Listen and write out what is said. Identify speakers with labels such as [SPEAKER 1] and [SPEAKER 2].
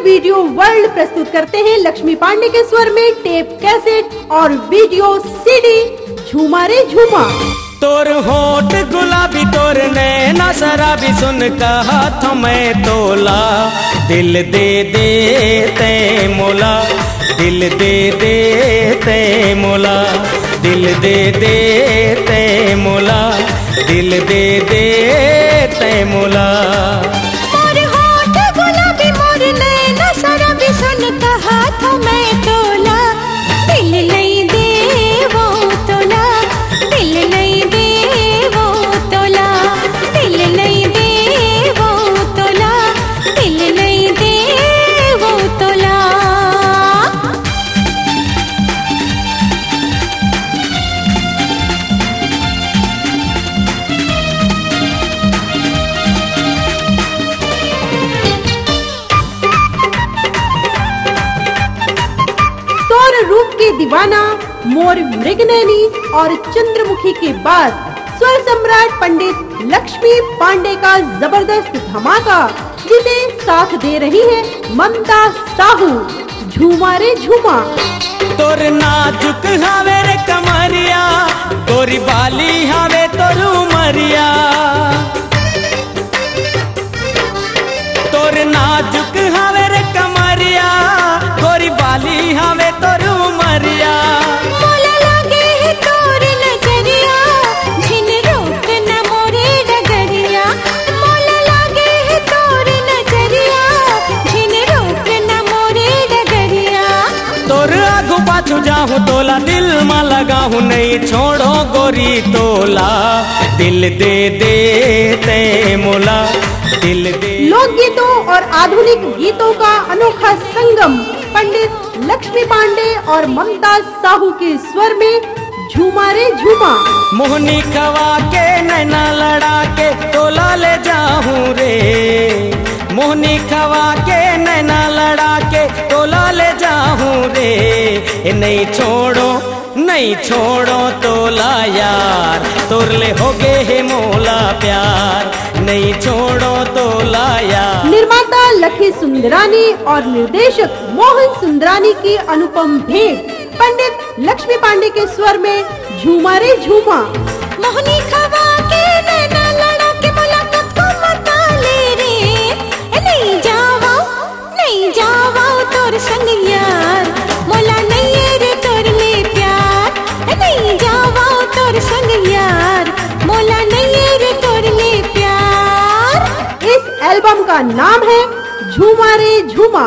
[SPEAKER 1] Video world प्रस्तुत करते हैं लक्ष्मी पांडे के स्वर में टेप कैसेट और वीडियो सीडी झूमा रे झूमा।
[SPEAKER 2] तोर होठ गुलाबी तोर नैना शराबी सुन का हाथ में तोला, दिल दे दे ते मोला, दिल दे दे ते मोला, दिल दे दे ते मोला, दिल दे दे ते मोला।
[SPEAKER 3] सुन का हाथ में तोला, दिल नहीं दे वो तोला, दिल नहीं दे वो तोला, दिल नहीं दे वो तोला, दिल नहीं दे वो तोला।
[SPEAKER 1] रूप के दीवाना मोर मृगनयनी और चंद्रमुखी के बाद स्वर सम्राट पंडित लक्ष्मी पांडे का जबरदस्त धमाका, जिसे साथ दे रही है ममता साहू। झूमा रे झूमा।
[SPEAKER 2] तोर नाजुक हावे रे कमरिया, तोरी बाली हावे तोर उमरिया, तोर नाजुक हावे रे कमरिया, तोरी बाली हावे तोर उमरिया।
[SPEAKER 3] मोला लागे है तोर नजरिया, झिन रोक न मोरे डगरिया, मोला लागे है तोर नजरिया, झिन रोक न मोरे डगरिया।
[SPEAKER 2] तोर आगू पाछू जाहूं तोला, दिल में लगाहूं नहीं छोड़ो गोरी तोला, दिल दे दे ते मोला, दिल दे।
[SPEAKER 1] लोकगीतों और आधुनिक गीतों का अनोखा संगम पंडित लक्ष्मी पांडे और ममता साहू के स्वर में झूमा रे झूमा।
[SPEAKER 2] मोहनी खवा के नैना लड़ा के तोला ले जाऊं रे, मोहनी खवा के नैना लड़ा के तोला ले जाऊं रे। नहीं छोड़ो नहीं छोड़ो तोला यार, तोरले हो गे है मोला प्यार, नहीं छोड़ो तोला यार।
[SPEAKER 1] निर्माता लखी सुंदरानी और निर्देशक मोहन सुंदरानी की अनुपम भेंट पंडित लक्ष्मी पांडे के स्वर में झूमा रे झूमा।
[SPEAKER 3] मोहनी खवा के नैना लड़ा के मुलाकात को मता ले रे, नहीं जावा तोर संग यार, मोला नहीं रे तोर ले प्यार, नहीं जावा तोर संग यार, मोला नहीं रे तोर ले प्यार।
[SPEAKER 1] इस एल्बम का नाम है झूमा रे झूमा।